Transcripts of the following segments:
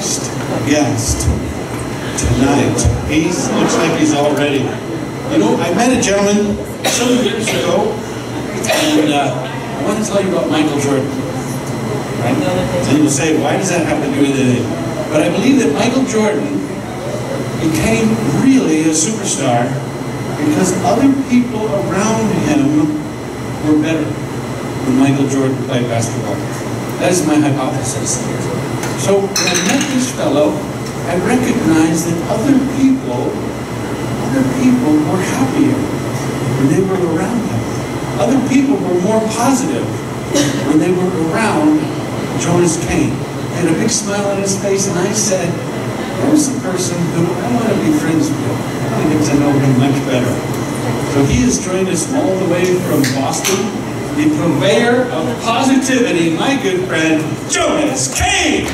next guest tonight. He looks like he's all ready. You know, I met a gentleman some years ago, and I want to tell you about Michael Jordan. Right? And you'll say, why does that have to do with anything? But I believe that Michael Jordan became really a superstar because other people around him were better when Michael Jordan played basketball. That is my hypothesis. So when I met this fellow, I recognized that other people were happier when they were around him. Other people were more positive when they were around Jonas Cain. He had a big smile on his face, and I said, there's a person who I want to be friends with. I want to get to know him much better. So he has joined us all the way from Boston, the purveyor of positivity, my good friend, Jonas Cain.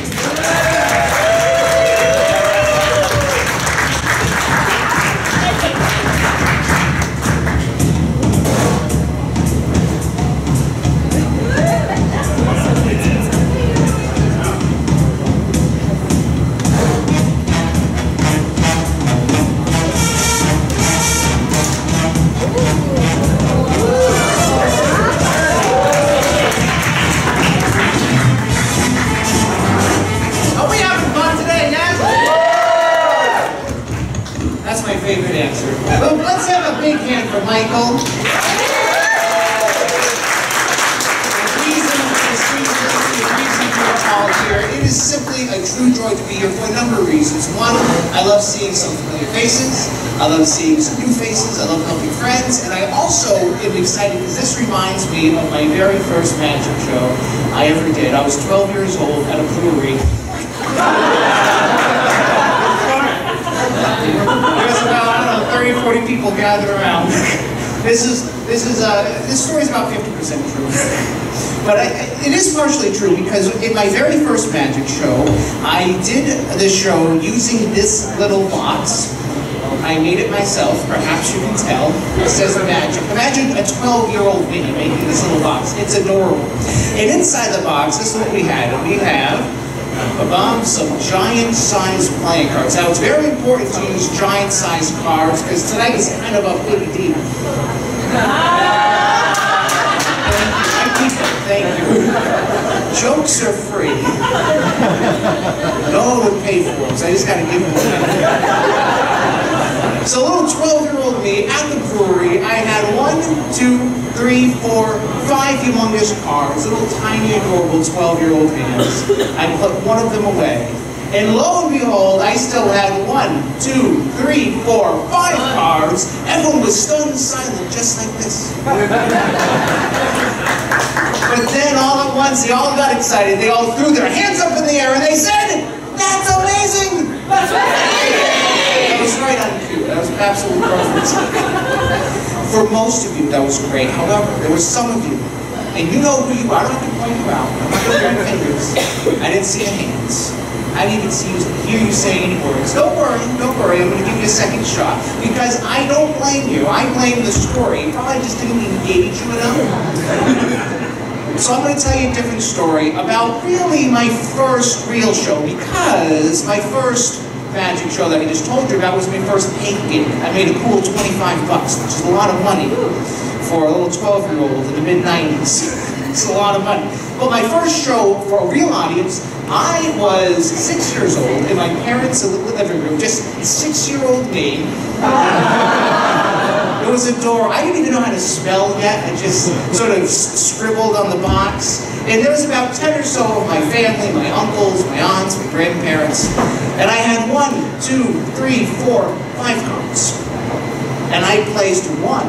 Let's have a big hand for Michael. It is simply a true joy to be here for a number of reasons. One, I love seeing some familiar faces. I love seeing some new faces. I love helping friends. And I also am excited because this reminds me of my very first magic show I ever did. I was 12 years old at a brewery. There was about, I don't know, 30 or 40 people gathered around. This story is about 50% true. But it is partially true because in my very first magic show, I did the show using this little box. I made it myself, perhaps you can tell. It says magic. Imagine a 12-year-old me making this little box. It's adorable. And inside the box, this is what we had. We have some giant-sized playing cards. Now, it's very important to use giant-sized cards because tonight is kind of a big deal. Thank you. Jokes are free. No one would pay for them, so I just got to give them away. So little 12-year-old me at the brewery, I had 1, 2, 3, 4, 5 humongous cards, little tiny adorable 12-year-old hands. I put one of them away. And lo and behold, I still had 1, 2, 3, 4, 5 cards. Everyone was stunned silent, just like this. But then all at once, they all got excited. They all threw their hands up in the air and they said, "That's amazing! That's amazing!" That was right on cue. That was absolutely perfect. For most of you, that was great. However, there were some of you, and you know who you are. I don't have to point you out. I'm not going to point fingers. I didn't see your hands. I didn't even hear you say any words. Don't worry, don't worry. I'm going to give you a second shot. Because I don't blame you. I blame the story. You probably just didn't engage you enough. So I'm going to tell you a different story about really my first real show, because my first magic show that I just told you about was my first paid gig. I made a cool $25, which is a lot of money for a little 12-year-old in the mid-90s. It's a lot of money. But my first show for a real audience, I was 6 years old in my parents' living room, just 6-year-old me. It was adorable. I didn't even know how to spell yet. I just sort of scribbled on the box. And there was about 10 or so of my family, my uncles, my aunts, my grandparents. And I had 1, 2, 3, 4, 5 cards. And I placed 1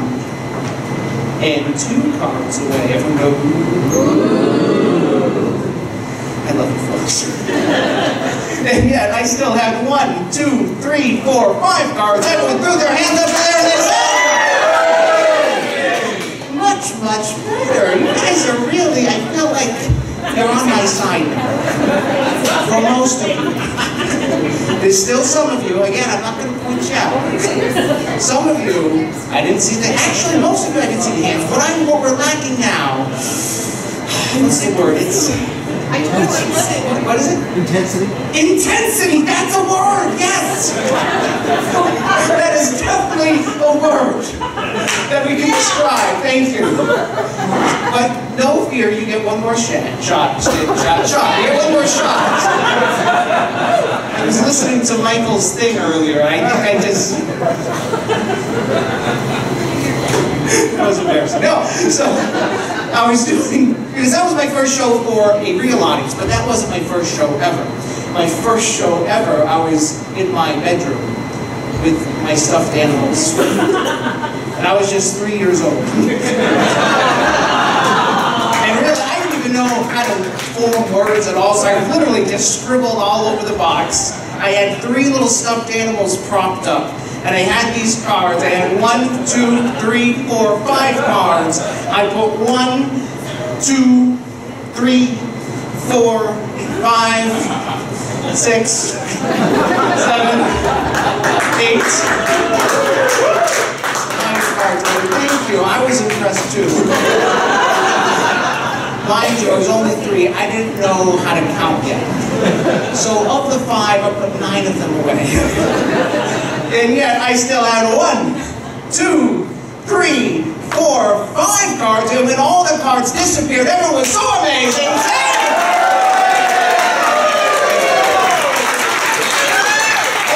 and 2 cards away. Everyone go, ooh. I love you folks. And yet I still had 1, 2, 3, 4, 5 cards. Everyone threw their hands up in there and they said, much better. You guys are really, I feel like you're on my side now. For most of you. There's still some of you, again, I'm not going to point you out. Some of you, I didn't see the, actually most of you I didn't see the hands. What we're lacking now, what's the word? What is it? Intensity. Intensity, that's a word, yes! That is definitely a word that we can describe, thank you. But no fear, you get one more shot. You get one more shot. I was listening to Michael's thing earlier, I think I just... That was embarrassing. No, so I was doing, because that was my first show for a real audience, but that wasn't my first show ever. My first show ever, I was in my bedroom with my stuffed animals. And I was just 3 years old. And really, I didn't even know how to form words at all, so I literally just scribbled all over the box. I had 3 little stuffed animals propped up. And I had these cards. I had 1, 2, 3, 4, 5 cards. I put 1, 2, 3, 4, 5, 6, 7, 8. 9 cards. Thank you. I was impressed too. Mind you, I was only 3. I didn't know how to count yet. So of the 5, I put 9 of them away. And yet, I still had 1, 2, 3, 4, 5 cards, and when all the cards disappeared, everyone was so amazing. Oh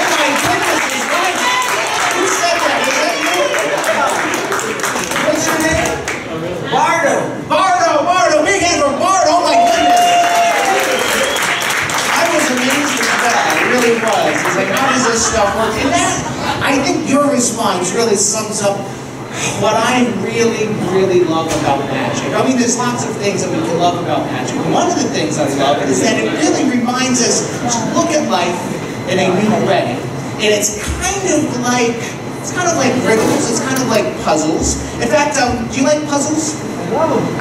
my goodness, it's right. Who said that? Was that you? What's your name? Bardo. Bardo. Big hand for Bardo. Oh my goodness. I was amazed at that. I really was. It's like, how does this stuff work? And that, I think your response really sums up what I really, really love about magic. I mean, there's lots of things that we can love about magic. One of the things I love is that it really reminds us to look at life in a new way. And it's kind of like riddles. It's kind of like puzzles. In fact, do you like puzzles?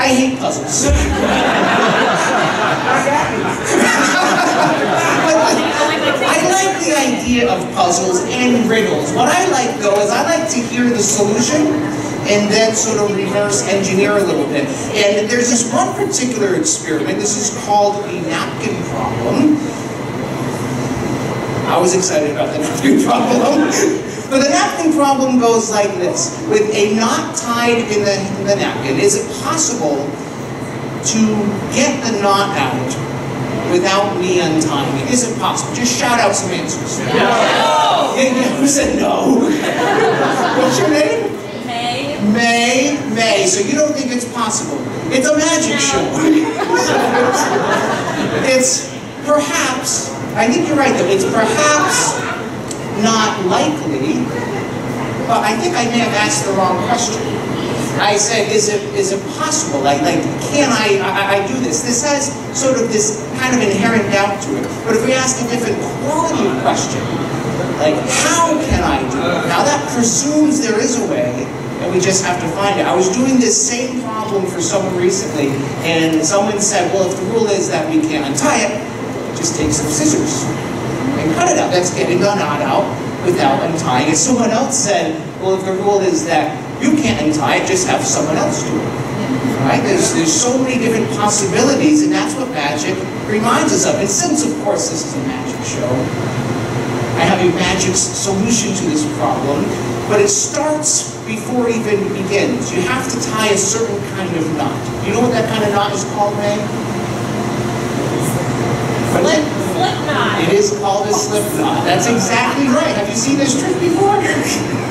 I hate puzzles. I like the idea of puzzles and riddles. What I like, though, is I like to hear the solution and then sort of reverse engineer a little bit. And there's this one particular experiment. This is called the napkin problem. I was excited about the napkin problem. But the napkin problem goes like this. With a knot tied in the napkin, is it possible to get the knot out without me untying it? Is it possible? Just shout out some answers. No! Yeah, who said no? What's your name? May. So you don't think it's possible? It's a magic show. It's perhaps, I think you're right though, it's perhaps not likely, but I think I may have asked the wrong question. I said, is it possible? Like can I do this? This has sort of this kind of inherent doubt to it. But if we ask a different quality question, like how can I do it? Now that presumes there is a way, and we just have to find it. I was doing this same problem for someone recently, and someone said, well, if the rule is that we can't untie it, just take some scissors and cut it out. That's getting the knot out without untying it. Someone else said, well, if the rule is that you can't untie it, just have someone else do it. Right? There's so many different possibilities, and that's what magic reminds us of. And since, of course, this is a magic show, I have a magic solution to this problem, but it starts before it even begins. You have to tie a certain kind of knot. Do you know what that kind of knot is called, May? Slip knot. It is called a slip knot. That's exactly right. Have you seen this trick before?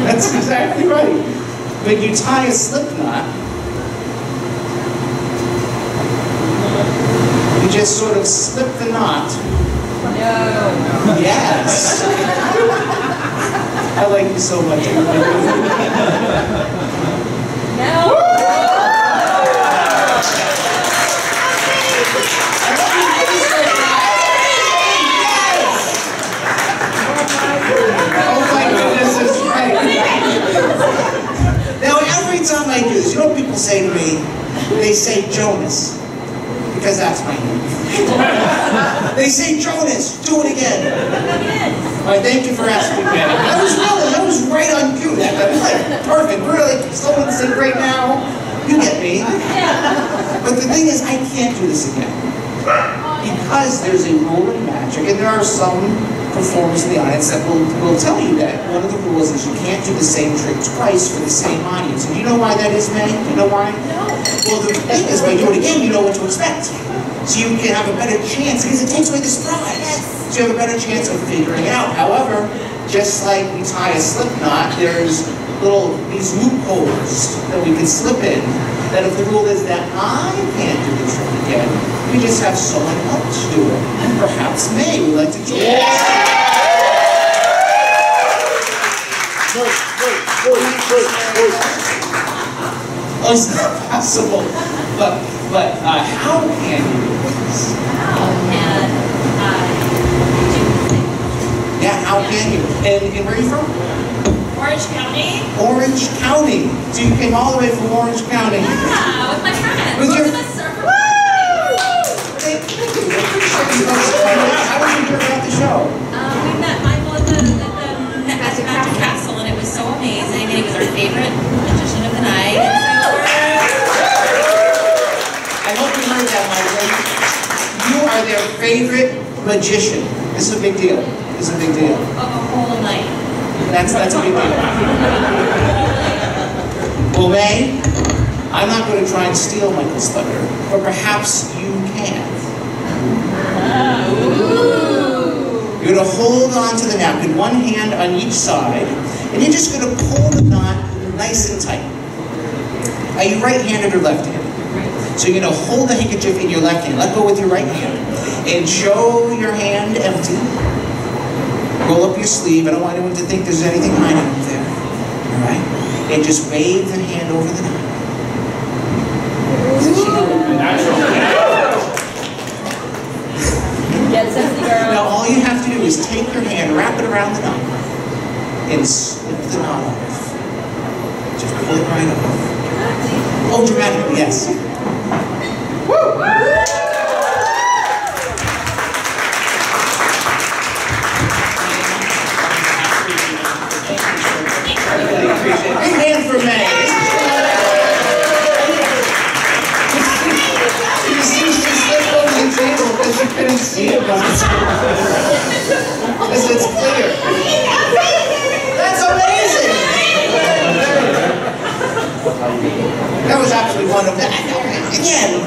That's exactly right. When you tie a slip knot, you just sort of slip the knot. No. Yes. I like you so much. No. Oh my goodness, it's right. Now every time I do this, you know what people say to me? They say Jonas, because that's my name. They say Jonas, do it again. All right, thank you for asking me. That was right on cue. That was like perfect. Really, someone said right now, you get me. But the thing is, I can't do this again. because there's a rule in magic, and there are some performers in the audience that will tell you that one of the rules is you can't do the same trick twice for the same audience. And do you know why that is, May? Do you know why? No. Well, the thing is, when you do it again, you know what to expect. So you can have a better chance, because it takes away the surprise. Yes. So you have a better chance of figuring it out. However, just like we tie a slip knot, there's these loopholes that we can slip in, that if the rule is that I can't do the trick again, we just have someone else do it. And perhaps May would like to join us. Oh, it's not possible. But how can you do this? How can I do things? Yeah, how can you? And where are you from? Orange County? Orange County. So you came all the way from Orange County. Yeah, with my friends. With your... We're gonna surf. Woo! How did you hear about the show? We met Michael at the Magic Castle, and it was so amazing, and he was our favorite magician of the night. And I hope you heard that, Michael. You are their favorite magician. This is a big deal. This is a big deal. a whole night. That's a big deal. Well, May, I'm not going to try and steal Michael's thunder, but perhaps you can. You're going to hold on to the napkin, one hand on each side, and you're just going to pull the knot nice and tight. Are you right-handed or left-handed? So you're going to hold the handkerchief in your left hand. Let go with your right hand. And show your hand empty. Roll up your sleeve. I don't want anyone to think there's anything hiding up there. All right? And just wave the hand over the knot. Get sexy, girl. Now all you have to do is take your hand, wrap it around the knot, and slip the knot off. Just pull it right off. Oh, dramatically, yes. Woo! Big hand for May. Because you couldn't see it, but because it's clear. That's amazing! That was actually wonderful. Again,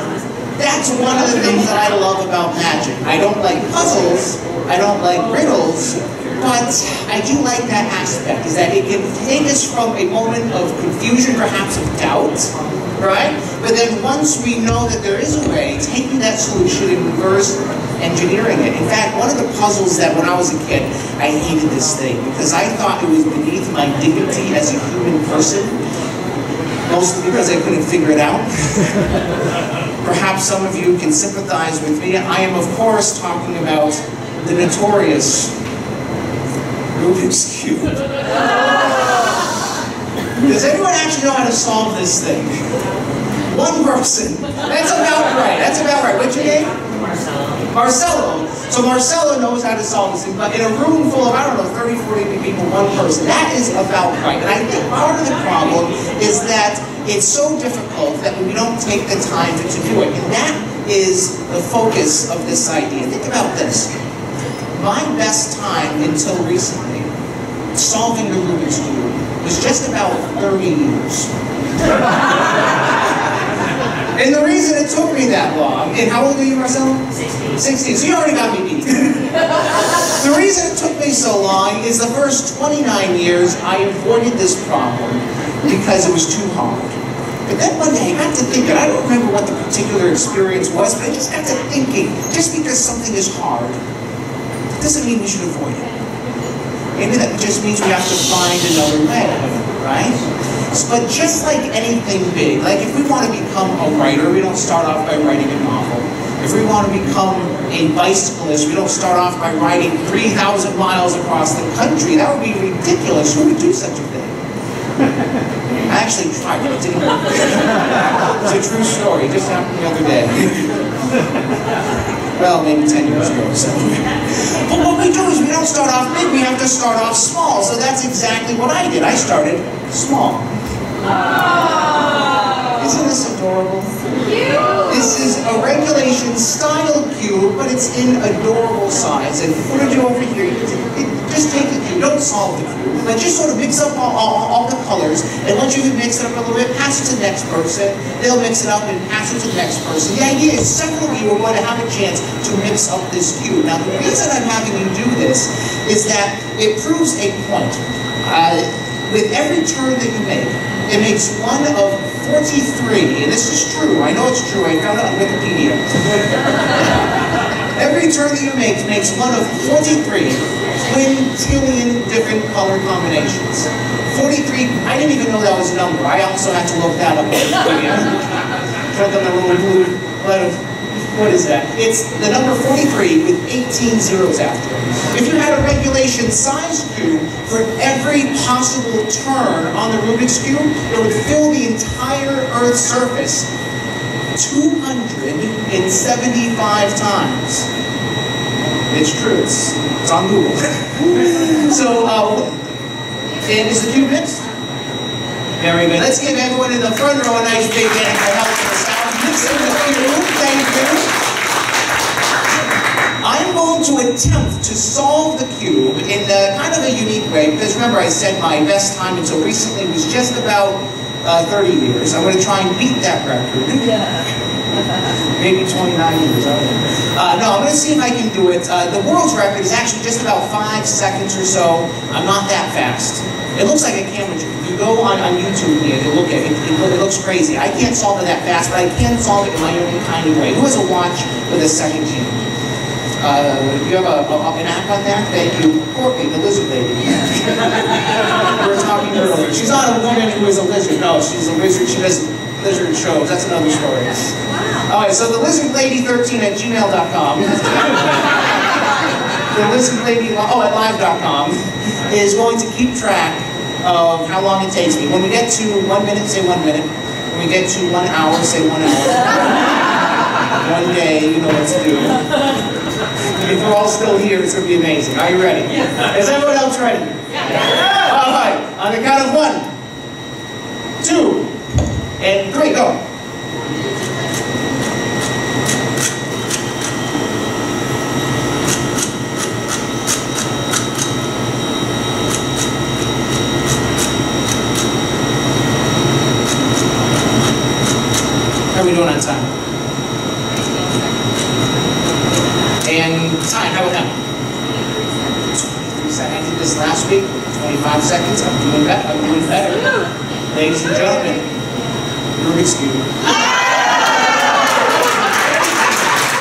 that's one of the things that I love about magic. I don't like puzzles, I don't like riddles, but I do like that aspect, is that it can take us from a moment of confusion, perhaps of doubt, right? But then once we know that there is a way, taking that solution and reverse engineering it. In fact, one of the puzzles that when I was a kid, I hated this thing because I thought it was beneath my dignity as a human person, mostly because I couldn't figure it out. Perhaps some of you can sympathize with me. I am, of course, talking about the notorious Rubik's Cube. Does anyone actually know how to solve this thing? One person. That's about right. That's about right. What's your name? Marcelo. So Marcelo knows how to solve this thing, but in a room full of, I don't know, 30, 40 people, one person. That is about right. And I think part of the problem is that it's so difficult that we don't take the time to do it. And that is the focus of this idea. Think about this. My best time until recently solving the Rubik's Cube was just about 30 years. And the reason it took me that long, and how old are you, Marcelo? 16. 16, so you already got me beat. The reason it took me so long is the first 29 years I avoided this problem because it was too hard. But then one day I got to thinking, I don't remember what the particular experience was, but I just got to thinking, just because something is hard, doesn't mean we should avoid it. Maybe that just means we have to find another way, right? But just like anything big, like if we want to become a writer, we don't start off by writing a novel. If we want to become a bicyclist, we don't start off by riding 3,000 miles across the country. That would be ridiculous. Who would do such a thing? I actually tried, but it didn't work. It's a true story. It just happened the other day. Well, maybe 10 years ago or so. But what we do is we don't start off big, we have to start off small. So that's exactly what I did. I started small. Isn't this adorable? adorable? This is a regulation style cube, but it's in adorable size. And what I do over here, just take the cube, don't solve the cube, but just sort of mix up all the colors. And once you mix it up a little bit, pass it to the next person. They'll mix it up and pass it to the next person. The idea is several of you are going to have a chance to mix up this cube. Now, the reason I'm having you do this is that it proves a point. With every turn that you make, it makes one of 43, and this is true, I know it's true, I found it on Wikipedia. Every turn that you make makes one of 43 quintillion different color combinations. 43, I didn't even know that was a number. I also had to look that up on Wikipedia. Put on the little blue letter. What is that? It's the number 43 with 18 zeros after it. If you had a regulation size cube for every possible turn on the Rubik's Cube, it would fill the entire Earth's surface 275 times. It's true. It's on Google. So, and is the cube mixed? Very good. Let's give everyone in the front row a nice big hand for helping us out. Mixing the cube. Thank you. I'm going to attempt to solve the cube in kind of a unique way, because remember I said my best time until recently was just about 30 years. I'm going to try and beat that record. Maybe 29 years. No, I'm going to see if I can do it. The world's record is actually just about 5 seconds or so. I'm not that fast. It looks like a camera trick. If you go on YouTube and you look at it, it looks crazy. I can't solve it that fast, but I can solve it in my own kind of way. Who has a watch with a second camera? You have an app on there? Thank you. Courtney, the lizard lady. We were talking earlier. She's not a woman who is a lizard. No, she's a lizard. She does lizard shows. That's another story. Wow. All right, so the lizardlady13@gmail.com. The lizardlady, at live.com is going to keep track of how long it takes me. When we get to 1 minute, say 1 minute. When we get to 1 hour, say 1 hour. 1 day, you know what to do. If we're all still here, it's going to be amazing. Are you ready? Yes. Is everyone else ready? Yes. All right. On the count of 1, 2, and 3, go. How are we doing on time? And time, how about now? 23 seconds. I did this last week, 25 seconds. I'm doing better. Ladies and gentlemen, Rubik's Cube.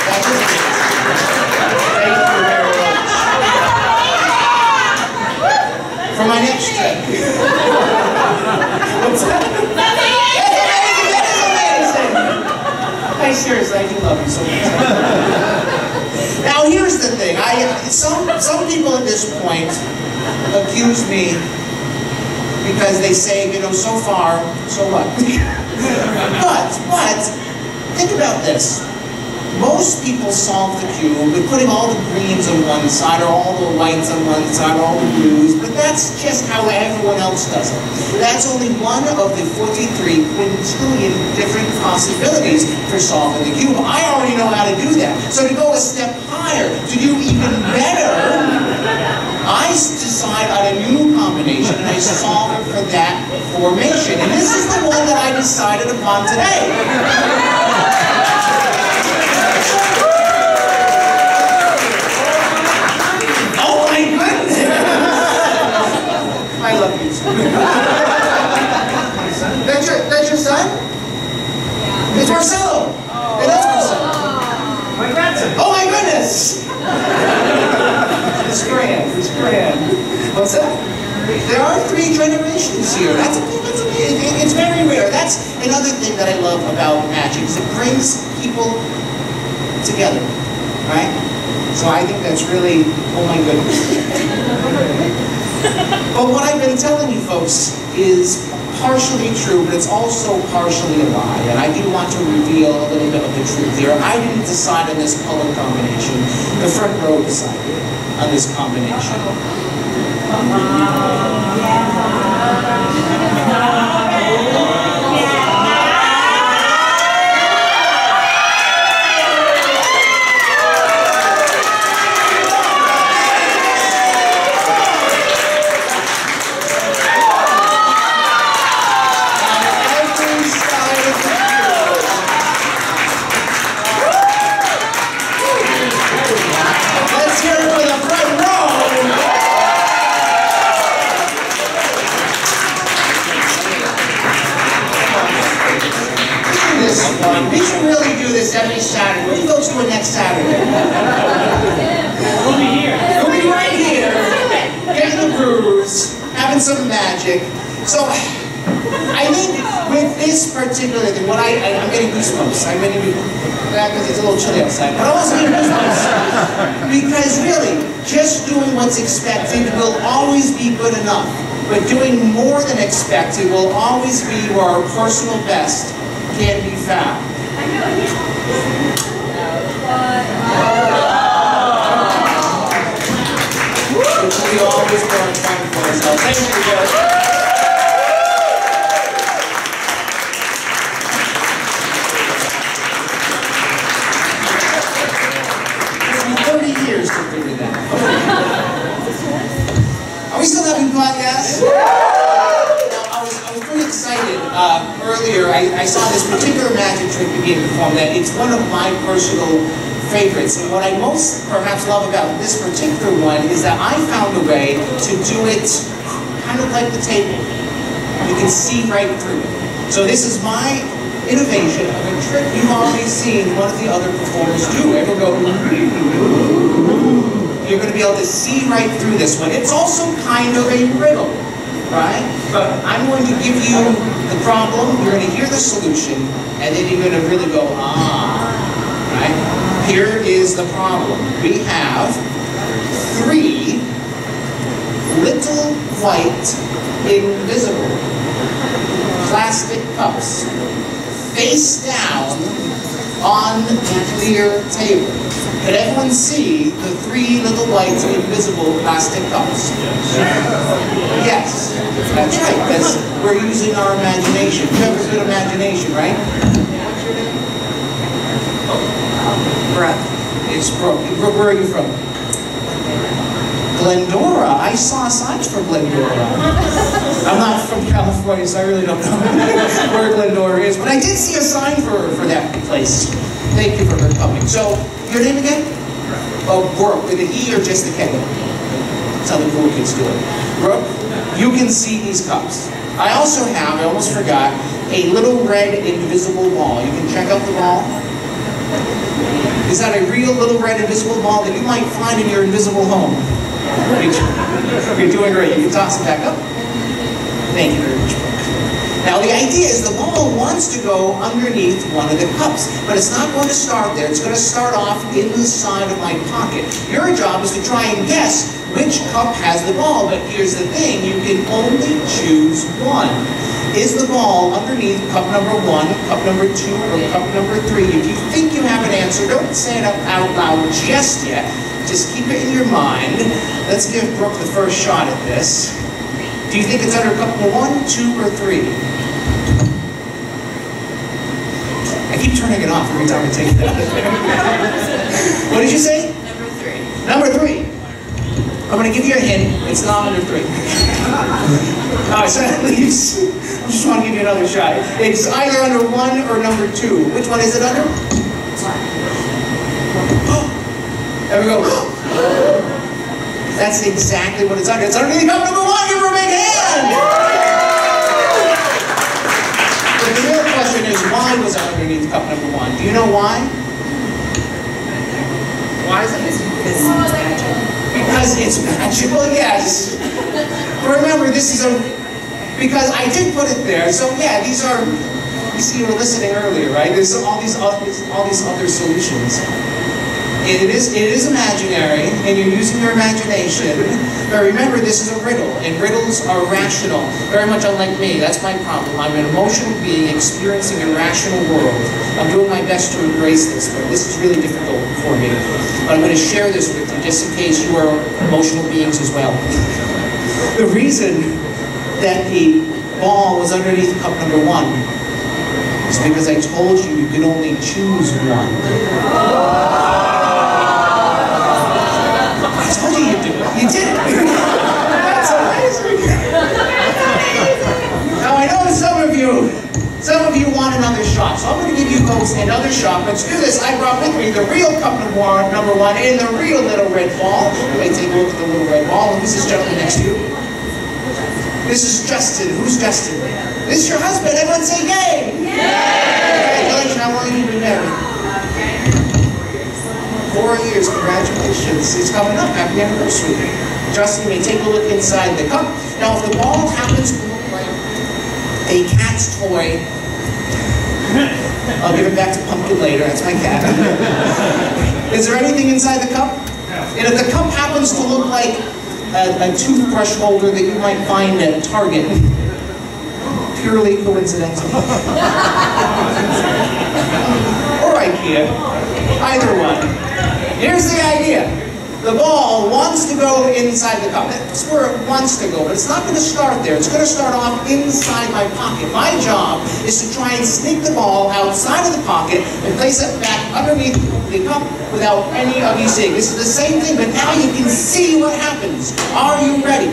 Thank you very much. For my next trick. What's that? Seriously, I do love you so much. Now, here's the thing. Some people at this point accuse me because they say, you know, so far, so what? but think about this. Most people solve the cube with putting all the greens on one side, or all the whites on one side, or all the blues, but that's just how everyone else does it. That's only one of the 43 quintillion different possibilities for solving the cube. I already know how to do that. So to go a step higher, to do even better, I decide on a new combination and I solve it for that formation. And this is the one that I decided upon today. I love you. That's your son? Yeah. It's Marcelo. Oh. And that's Marcelo. My grandson. Oh my goodness! It's grand. It's grand. What's that? There are 3 generations here. That's amazing. It's very rare. That's another thing that I love about magic, is it brings people together, right? So I think that's really, oh my goodness. But what I've been telling you folks is partially true, but it's also partially a lie. And I do want to reveal a little bit of the truth here. I didn't decide on this color combination. The front row decided on this combination. having some magic. So, I think with this particular thing, what I'm getting goosebumps. I'm getting that because it's a little chilly outside. But I'm also getting goosebumps because really, just doing what's expected will always be good enough. But doing more than expected will always be where our personal best can be found. Which we always want to find for ourselves. Thank you, guys. Years to figure that out. Are we still having fun, yes? Now, I was pretty excited earlier. I saw this particular magic trick being performed that it's one of my personal favorites. And what I most perhaps love about this particular one is that I found a way to do it kind of like the table. You can see right through it. So this is my innovation of a trick you've already seen one of the other performers do. Everyone go, you're going to be able to see right through this one. It's also kind of a riddle, right? But I'm going to give you the problem, you're going to hear the solution, and then you're going to really go, ah, right? Here is the problem. We have 3 little white, invisible plastic cups face down on the clear table. Can everyone see the 3 little white invisible plastic cups? Yes, that's right, because we're using our imagination. You have a good imagination, right? Brett. It's Brooke. Brooke, where are you from? Glendora. I saw signs for Glendora. I'm not from California, so I really don't know where Glendora is, but I did see a sign for that place. Thank you for coming. So, your name again? Oh, Brooke, with an E or just a K? That's how the cool kids do it. Brooke, you can see these cups. I also have, I almost forgot, a little red invisible ball. You can check out the ball. Is that a real little red invisible ball that you might find in your invisible home? You're doing great. You can toss it back up. Thank you very much, Brooke. Now the idea is the ball wants to go underneath one of the cups, but it's not going to start there. It's going to start off in the side of my pocket. Your job is to try and guess which cup has the ball, but here's the thing, you can only choose one. Is the ball underneath cup number 1, cup number 2, or cup number 3? If you think you have an answer, don't say it out loud just yet. Just keep it in your mind. Let's give Brooke the first shot at this. Do you think it's under cup number 1, 2, or 3? I keep turning it off every time I take it out of there. What did you say? Number 3. Number 3. I'm going to give you a hint. It's not under 3. Alright, so at least, I just want to give you another shot. It's either under 1 or number 2. Which one is it under? There we go. That's exactly what it's under. It's underneath cup number 1. Give her a big hand! But the real question is, why was it underneath cup number 1? Do you know why? Why is it? Because it's magical, yes. But remember, this is because I did put it there. So yeah, these are, you see, you were listening earlier, right? There's all these other solutions. It is imaginary, and you're using your imagination. But remember, this is a riddle, and riddles are rational. Very much unlike me. That's my problem. I'm an emotional being experiencing a rational world. I'm doing my best to embrace this, but this is really difficult for me. But I'm going to share this with you, just in case you are emotional beings as well. The reason that the ball was underneath cup number 1 is because I told you could only choose one. I told you you'd do it. You did it. That's amazing. Now I know some of you want another shot, so I'm going to give you folks another shot. Let's do this. I brought with me the real cup number 1 and the real little red ball. You may take a look at the little red ball. Who's this gentleman next to you? This is Justin. Who's Justin? This is your husband. Everyone say yay! Yay! Congratulations. How long have you been married? 4 years, congratulations. It's coming up, happy anniversary. Justin may take a look inside the cup. Now, if the ball happens to look like a cat's toy, I'll give it back to Pumpkin later. That's my cat. Is there anything inside the cup? And if the cup happens to look like a toothbrush holder that you might find at Target, purely coincidental. Or IKEA. Either one. Here's the idea. The ball wants to go inside the cup. That's where it wants to go, but it's not going to start there. It's going to start off inside my pocket. My job is to try and sneak the ball outside of the pocket and place it back underneath the cup without any of you seeing. This is the same thing, but now you can see what happens. Are you ready?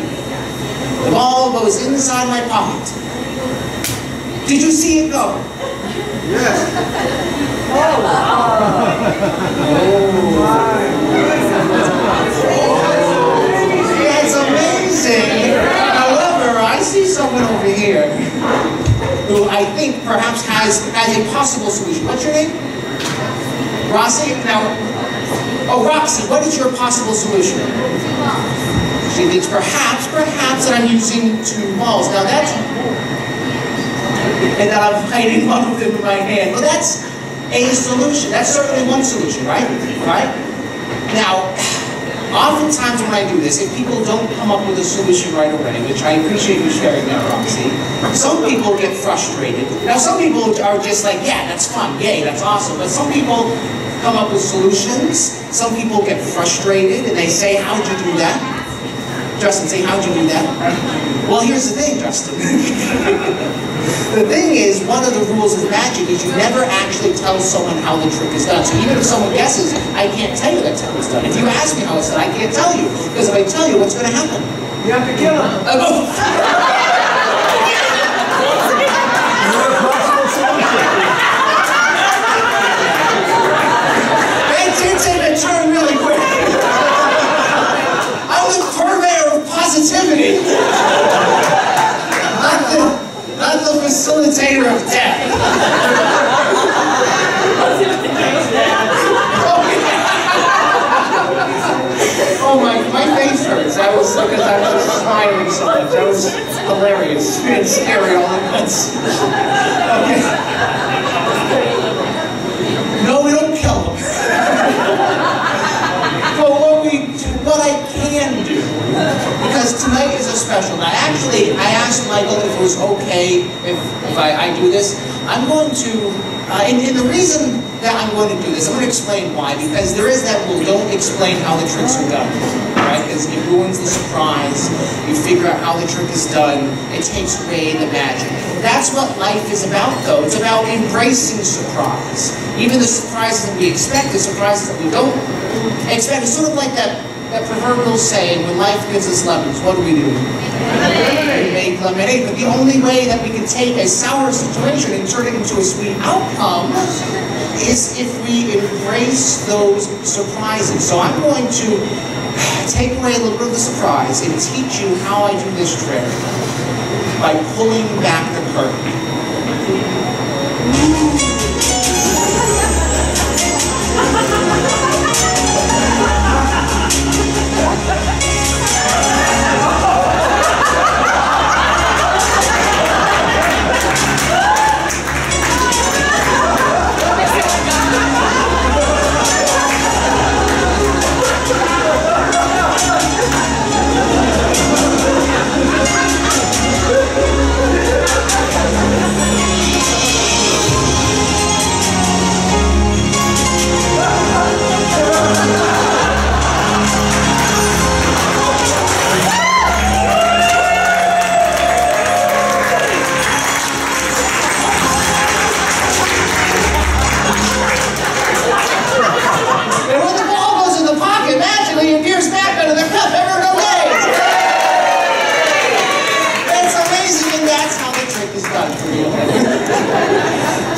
The ball goes inside my pocket. Did you see it go? Yes. It's amazing. However, I see someone over here who I think perhaps has a possible solution. What's your name? Rossi? Now, oh, Roxy, what is your possible solution? She thinks perhaps that I'm using 2 balls. Now that's, and that I'm hiding one of them in my hand. Well, that's a solution. That's certainly one solution, right? Right? Now, oftentimes when I do this, if people don't come up with a solution right away, which I appreciate you sharing that, Roxy, some people get frustrated. Now, some people are just like, yeah, that's fun, yay, that's awesome. But some people come up with solutions. Some people get frustrated and they say, how'd you do that? Justin, say, how'd you do that? Well, here's the thing, Justin. The thing is, one of the rules of magic is you never actually tell someone how the trick is done. So even if someone guesses, I can't tell you that's how it's done. If you ask me how it's done, I can't tell you. Because if I tell you, what's going to happen? You have to kill him. They did take a turn really quick. I'm the purveyor of positivity. Not the facilitator of death. Oh my face hurts. That was because I was smiling so much. That was hilarious and scary all at once. Okay. No, we don't kill them. But what I can do, because tonight is a special night. Actually, I asked Michael if it was okay if I do this. I'm going to, and the reason that I'm going to do this, I'm going to explain why, because there is that rule, don't explain how the tricks are done, right? Because it ruins the surprise. You figure out how the trick is done, it takes away the magic. That's what life is about, though. It's about embracing surprise. Even the surprises that we expect, the surprises that we don't expect. It's sort of like that proverbial saying, when life gives us lemons, what do? We make lemonade. But the only way that we can take a sour situation and turn it into a sweet outcome is if we embrace those surprises. So I'm going to take away a little bit of the surprise and teach you how I do this trick by pulling back the curtain.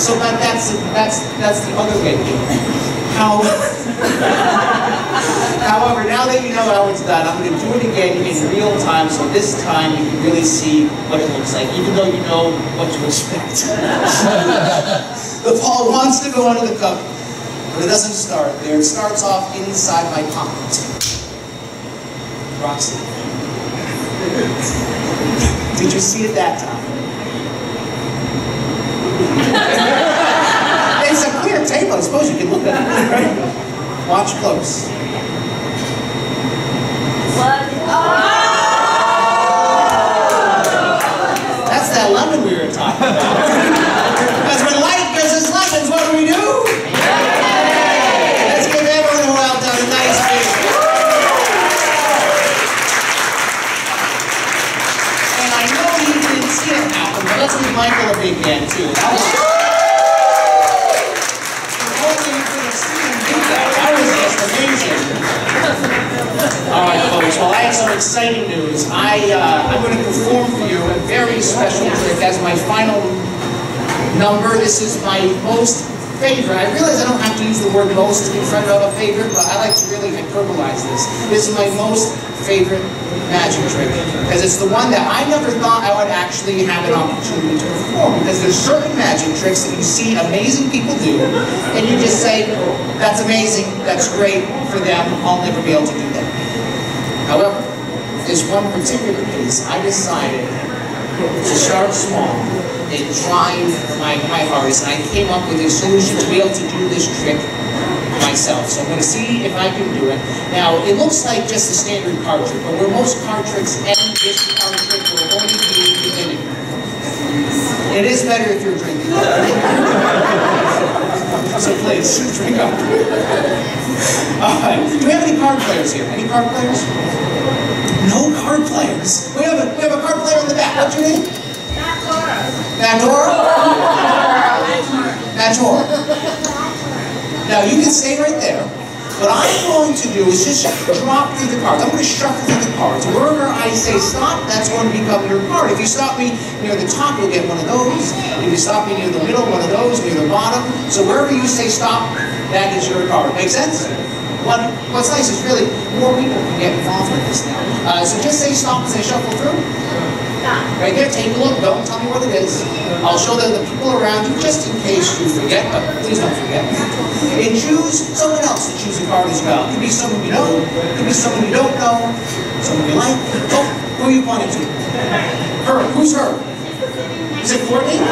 So that's the other way to do it. However, now that you know how it's done, I'm going to do it again in real time, so this time you can really see what it looks like, even though you know what to expect. The ball wants to go under the cup, but it doesn't start there. It starts off inside my pocket. Roxy. Did you see it that time? It's a clear tape, I suppose you can look at it, right? Watch close. What? That's that lemon we were talking about. Because when life gives us lemons, what do we do? Let's give everyone who out there a nice big. And I know you didn't see it happen, but let's give Michael a big hand too. That was just amazing. All right, folks. Well, I have some exciting news. I'm going to perform for you a very special trick as my final number. This is my most favorite. I realize I don't have to use the word most in front of a favorite, but I like to really hyperbolize this. This is my most favorite magic trick because it's the one that I never thought I would actually have an opportunity to perform, because there's certain magic tricks that you see amazing people do and you just say, that's amazing, that's great for them, I'll never be able to do that. However, this one particular piece, I decided to start small and try my hardest, and I came up with a solution to be able to do this trick myself. So I'm going to see if I can do it. Now, it looks like just a standard card trick, but where most card tricks end, this card trick will only be beginning. It is better if you're drinking. So please, drink up. Alright, do we have any card players here? Any card players? No card players. We have a card player in the back. What's your name? Matora. Matora. Now you can stay right there. What I'm going to do is just drop through the cards. I'm going to shuffle through the cards. Wherever I say stop, that's going to become your card. If you stop me near the top, you'll get one of those. If you stop me near the middle, one of those. Near the bottom. So wherever you say stop, that is your card. Make sense? What's nice is really more people can get involved with this now. So just say stop as I shuffle through. Right there, take a look, don't tell me what it is. I'll show the people around you just in case you forget, but please don't forget. And choose someone else to choose a card as well. It could be someone you know, it could be someone you don't know, someone you like. Oh, who are you pointing to? Her. Who's her? Is it Courtney?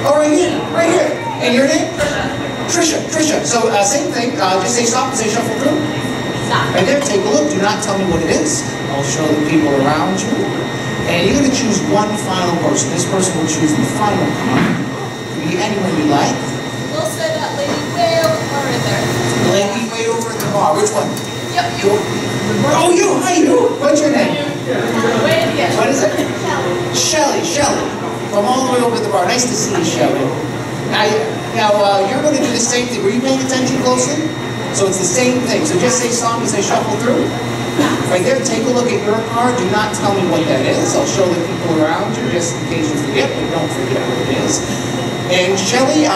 Oh, right here, right here. And your name? Trisha. Trisha. So same thing, just say stop and say shuffle through. Stop. Right there, take a look, do not tell me what it is. I'll show the people around you. And you're going to choose one final person. This person will choose the final card. It could be anyone you like. We'll say that lady way over right there. The lady way over at the bar. Which one? Yep, you. Oh, you. Hi, you. What's your name? Way at the end. What is it? Shelly. Shelly. From all the way over at the bar. Nice to see you, Shelly. Now you're going to do the same thing. Were you paying attention closely? So it's the same thing. So just say stop as I shuffle through. Right there, take a look at your card. Do not tell me what that is. I'll show the people around you just in case you forget, but don't forget what it is. And Shelly,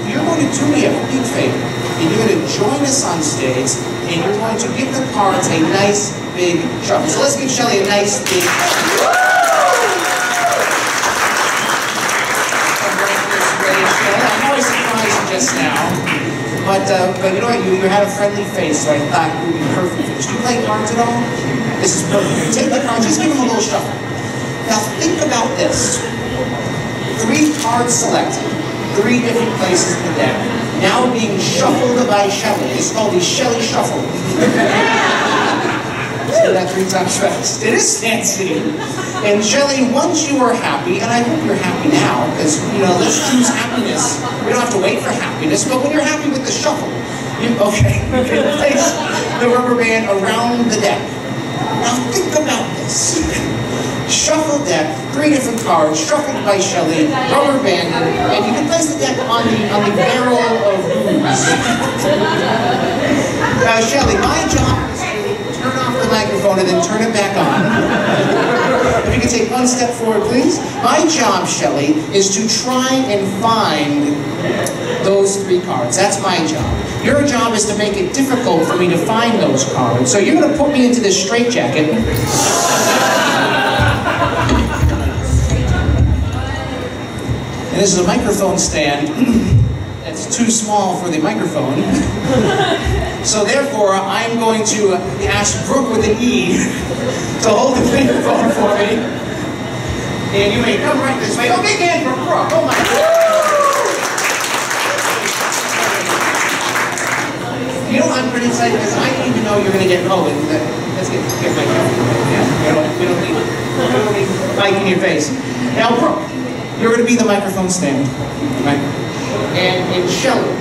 you're going to do me a big favor. And you're going to join us on stage, and you're going to give the cards a nice big shuffle. So let's give Shelly a nice big shuffle. I know I surprised you just now. But you know what, you had a friendly face, so I thought it would be perfect for this. Do you play cards at all? This is perfect. Take the cards, just give them a little shuffle. Now think about this. 3 cards selected, 3 different places in the deck, now being shuffled by Shelly. It's called the Shelly Shuffle. Say that 3 times fast. It is fancy. And Shelly, once you are happy, and I hope you're happy now, because, you know, let's choose happiness. We don't have to wait for happiness, but when you're happy with the shuffle, you can place the rubber band around the deck. Now think about this. Shuffle deck, 3 different cards, shuffled by Shelly, rubber banded, and you can place the deck on the barrel of booze. Now Shelly, my job is to turn off the microphone and then turn it back on. If you can take one step forward, please. My job, Shelly, is to try and find those 3 cards. That's my job. Your job is to make it difficult for me to find those cards. So you're going to put me into this straitjacket. And this is a microphone stand. It's too small for the microphone. So therefore, I'm going to ask Brooke with an E to hold the microphone for me. And you may come right this way. Oh, big hand for Brooke. Oh my God. You know, I'm pretty excited because I didn't even know you're going to get rolling. Let's get my coffee. Yeah, we don't need mic in your face. Now, Brooke, you're going to be the microphone stand. Right? And Shelley,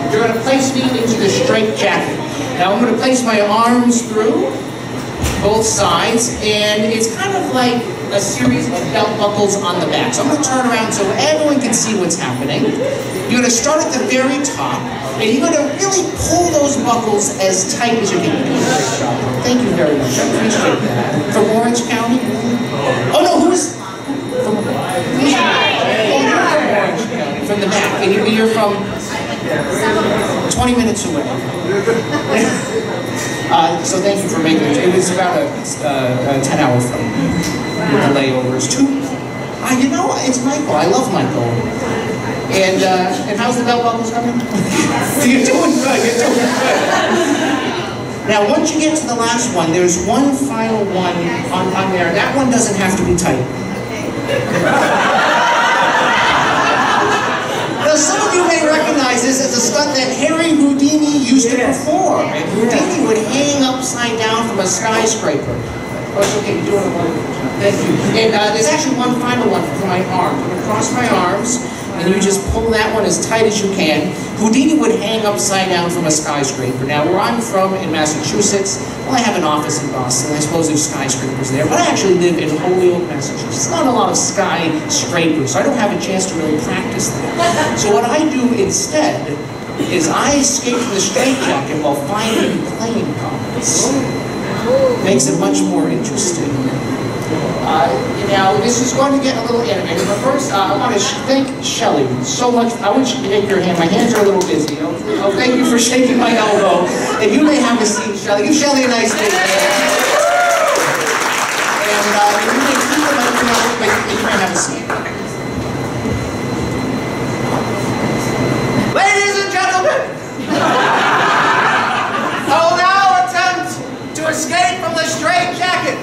you're going to place me into the straight jacket. Now I'm going to place my arms through both sides, and it's kind of like a series of belt buckles on the back. So I'm going to turn around so everyone can see what's happening. You're going to start at the very top, and you're going to really pull those buckles as tight as you can. Thank you very much. I appreciate that. From Orange County? Oh no, who's from Orange County? From the back. And you're from 20 minutes away. So thank you for making it. It was about a 10-hour flight with the layovers. You know, it's Michael. I love Michael. And how's the belt buckles coming? You're doing good. You're doing good. Now, once you get to the last one, there's one final one on there. That one doesn't have to be tight. Now, some of you may recognize this as a stunt that Harry Houdini used to perform. And Houdini would hang upside down from a skyscraper. Oh, it's okay, you're doing it. Thank you. And there's actually one final one for my arm. I'm going to cross my arms, and you just pull that one as tight as you can. Houdini would hang upside down from a skyscraper. Now, where I'm from in Massachusetts, well, I have an office in Boston. I suppose there's skyscrapers there, but I actually live in Holyoke, Massachusetts. Not a lot of skyscrapers, so I don't have a chance to really practice that. So what I do instead is I escape from the straitjacket while finding playing cards. Makes it much more interesting. Now, this is going to get a little animated, but first, I want to thank Shelley so much. I want you to take your hand. My hands are a little busy. Oh, thank you for shaking my elbow. And you may have a seat, Shelley. Give Shelley a nice big hand. And you may keep the microphone, but you may have a seat. Ladies and gentlemen, I will now attempt to escape from the straitjacket.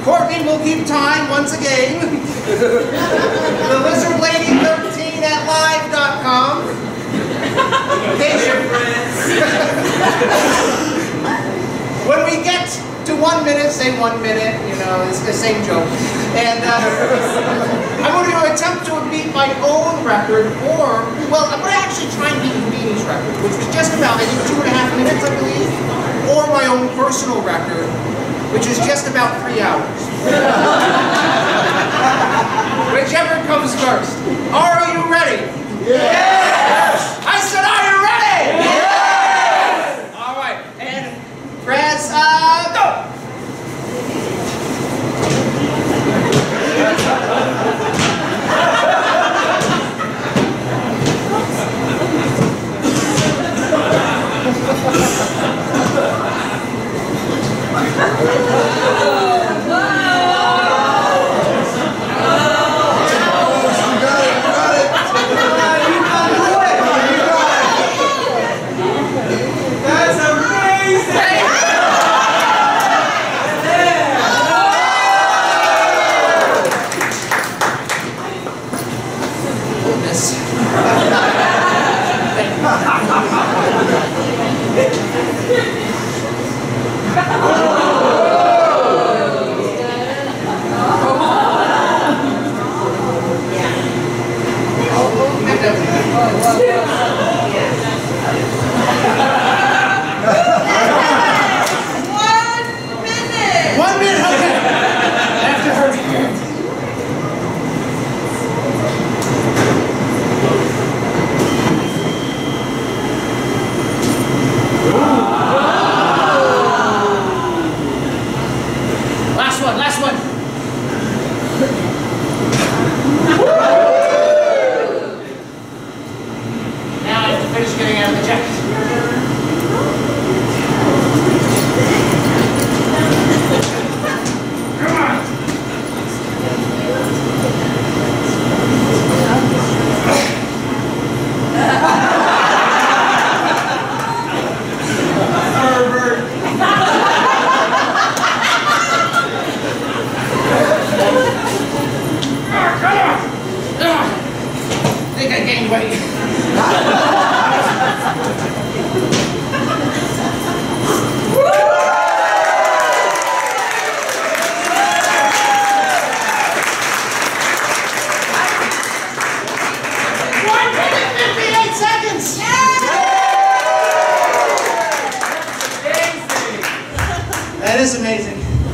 Courtney will keep time once again. The Lizard Lady 13 at live.com. When we get to 1 minute, say 1 minute, you know, it's the same joke. And I'm going to attempt to beat my own record, or, well, I'm going to actually try and beat Houdini's record, which was just about, I think, 2.5 minutes, I believe, or my own personal record, which is just about 3 hours. Whichever comes first. Are you ready? Yes! I said, are you ready? Yes! All right, and press, go!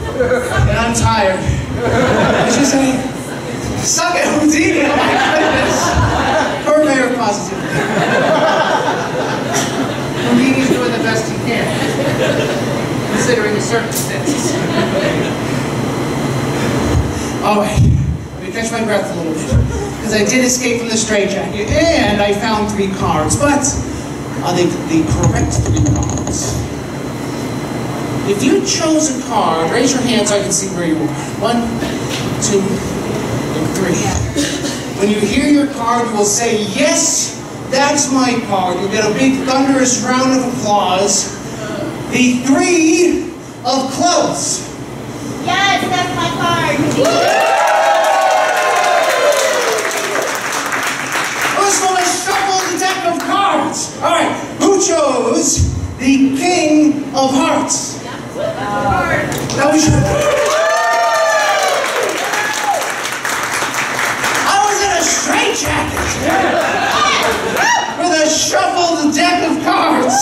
and I'm tired. And she's saying, suck it, Houdini, oh my goodness. Purveyor of positivity. Houdini's doing the best he can, considering the circumstances. All right, let me catch my breath a little bit, because I did escape from the straitjacket, and I found 3 cards, but are they the correct 3 cards? If you chose a card, raise your hand so I can see where you are. 1, 2, and 3. When you hear your card, you will say, yes, that's my card. You'll get a big thunderous round of applause. The 3 of clubs. Yes, that's my card. First one, let's shuffle the deck of cards. All right, who chose the King of Hearts? That was your... I was in a straitjacket with a shuffled deck of cards.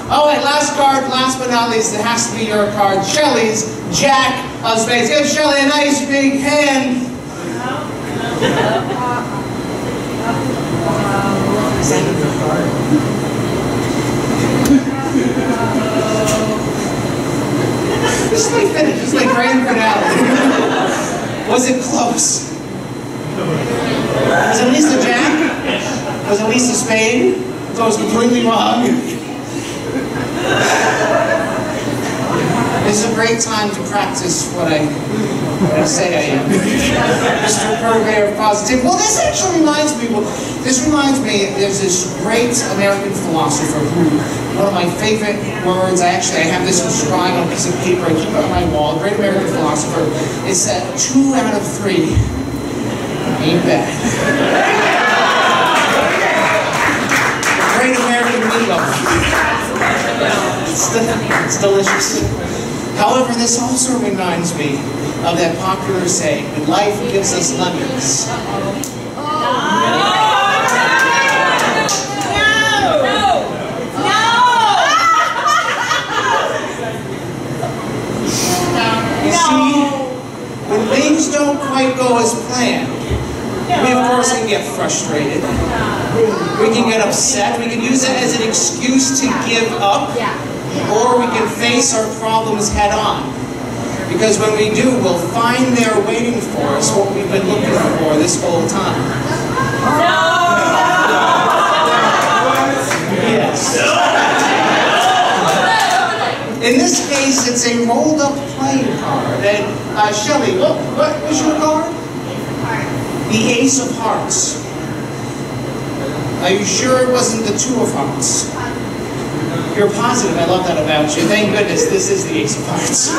All right, last card, last but not least, it has to be your card. Shelley's Jack of Spades. Give Shelley a nice big hand. Is that your card? This is my finish. This is my grand finale. Was it close? Was it at least a jack? Was it at least a spade? So I was completely wrong. This is a great time to practice what I say I am. Mr. Purveyor of Positivity. Well, this actually reminds me, there's this great American philosopher who, one of my favorite words, I have this inscribed on a piece of paper, I keep it on my wall, a great American philosopher, it said, 2 out of 3 ain't bad. Great American meatloaf. It's delicious. However, this also reminds me of that popular saying, when life gives us lemons. You see, when things don't quite go as planned, we of course can get frustrated. We can get upset. We can use it as an excuse to give up. Or we can face our problems head on. Because when we do, we'll find there waiting for us what we've been looking for this whole time. Yes. In this case, it's a rolled up playing card. And Shelley, what was your card? The Ace of Hearts. Are you sure it wasn't the 2 of Hearts? You're positive. I love that about you. Thank goodness this is the Ace of Hearts.